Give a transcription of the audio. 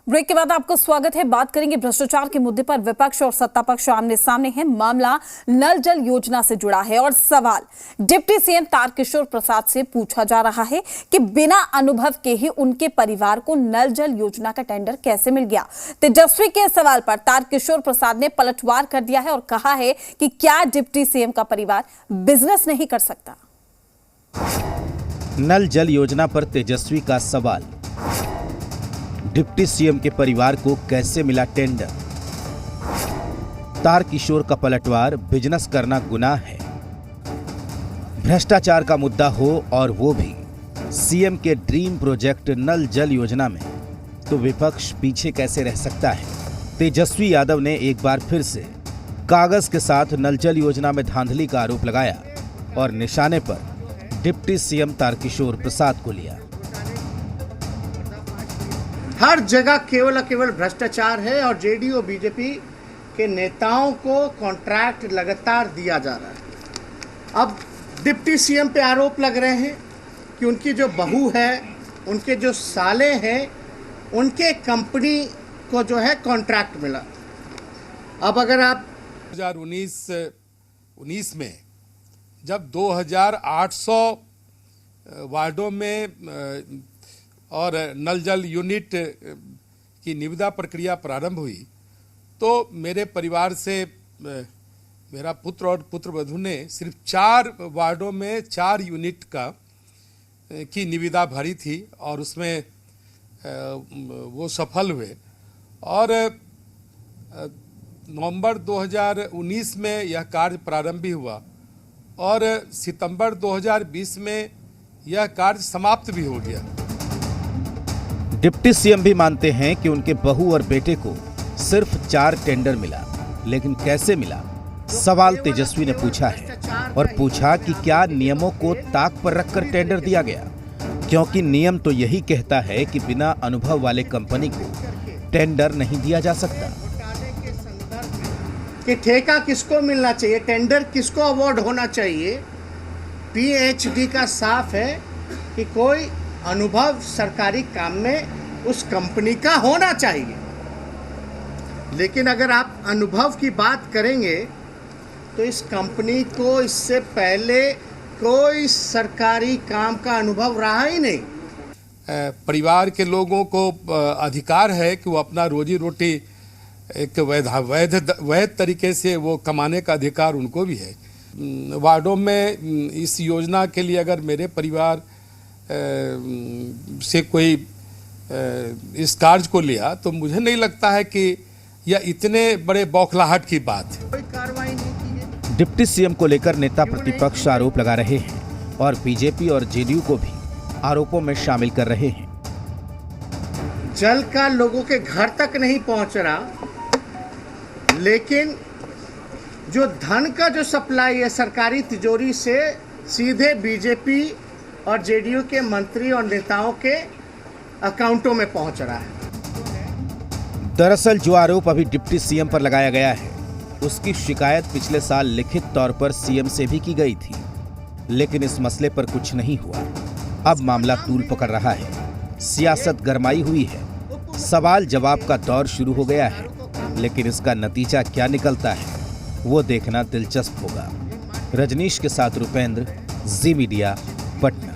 Break के बाद आपको स्वागत है। बात करेंगे भ्रष्टाचार के मुद्दे पर। विपक्ष और सत्ता पक्ष आमने सामने है। मामला नल जल योजना से जुड़ा है और सवाल डिप्टी सीएम तारकिशोर प्रसाद से पूछा जा रहा है कि बिना अनुभव के ही उनके परिवार को नल जल योजना का टेंडर कैसे मिल गया। तेजस्वी के सवाल पर तारकिशोर प्रसाद ने पलटवार कर दिया है और कहा है कि क्या डिप्टी सीएम का परिवार बिजनेस नहीं कर सकता। नल जल योजना पर तेजस्वी का सवाल, डिप्टी सीएम के परिवार को कैसे मिला टेंडर। तारकिशोर का पलटवार, बिजनेस करना गुनाह है। भ्रष्टाचार का मुद्दा हो और वो भी सीएम के ड्रीम प्रोजेक्ट नल जल योजना में, तो विपक्ष पीछे कैसे रह सकता है। तेजस्वी यादव ने एक बार फिर से कागज के साथ नल जल योजना में धांधली का आरोप लगाया और निशाने पर डिप्टी सीएम तारकिशोर प्रसाद को लिया। हर जगह केवल भ्रष्टाचार है और जेडीयू बीजेपी के नेताओं को कॉन्ट्रैक्ट लगातार दिया जा रहा है। अब डिप्टी सीएम पे आरोप लग रहे हैं कि उनकी जो बहू है, उनके जो साले हैं, उनके कंपनी को जो है कॉन्ट्रैक्ट मिला। अब अगर आप 2019 में जब 2800 वार्डों में और नल जल यूनिट की निविदा प्रक्रिया प्रारंभ हुई, तो मेरे परिवार से मेरा पुत्र और पुत्रवधू ने सिर्फ 4 वार्डों में 4 यूनिट की निविदा भरी थी और उसमें वो सफल हुए। और नवंबर 2019 में यह कार्य प्रारंभ भी हुआ और सितंबर 2020 में यह कार्य समाप्त भी हो गया। डिप्टी सीएम भी मानते हैं कि उनके बहू और बेटे को सिर्फ 4 टेंडर मिला, लेकिन कैसे मिला, सवाल तेजस्वी ने पूछा है। और पूछा कि क्या नियमों को ताक पर रखकर टेंडर दिया गया, क्योंकि नियम तो यही कहता है कि बिना अनुभव वाले कंपनी को टेंडर नहीं दिया जा सकता। कि ठेका किसको मिलना चाहिए, टेंडर किसको अवार्ड होना चाहिए। पीएचडी का साफ है कि कोई अनुभव सरकारी काम में उस कंपनी का होना चाहिए। लेकिन अगर आप अनुभव की बात करेंगे तो इस कंपनी को इससे पहले कोई सरकारी काम का अनुभव रहा ही नहीं। परिवार के लोगों को अधिकार है कि वो अपना रोजी रोटी एक वैध तरीके से वो कमाने का अधिकार उनको भी है। वार्डों में इस योजना के लिए अगर मेरे परिवार से कोई इस कार्य को लिया, तो मुझे नहीं लगता है कि यह इतने बड़े बौखलाहट की बात है। कोई कार्रवाई नहीं की है। डिप्टी सीएम को लेकर नेता प्रतिपक्ष आरोप लगा रहे हैं और बीजेपी और जेडीयू को भी आरोपों में शामिल कर रहे हैं। जल का लोगों के घर तक नहीं पहुंच रहा, लेकिन जो धन का जो सप्लाई है सरकारी तिजोरी से सीधे बीजेपी और जेडीयू के मंत्री और नेताओं के अकाउंटों में पहुंच रहा है। दरअसल जो आरोप अभी डिप्टी सीएम पर लगाया गया है, उसकी शिकायत पिछले साल लिखित तौर पर सीएम से भी की गई थी, लेकिन इस मसले पर कुछ नहीं हुआ। अब मामला तूल पकड़ रहा है, सियासत गरमाई हुई है, सवाल जवाब का दौर शुरू हो गया है, लेकिन इसका नतीजा क्या निकलता है वो देखना दिलचस्प होगा। रजनीश के साथ रुपेंद्र, जी मीडिया, पटना।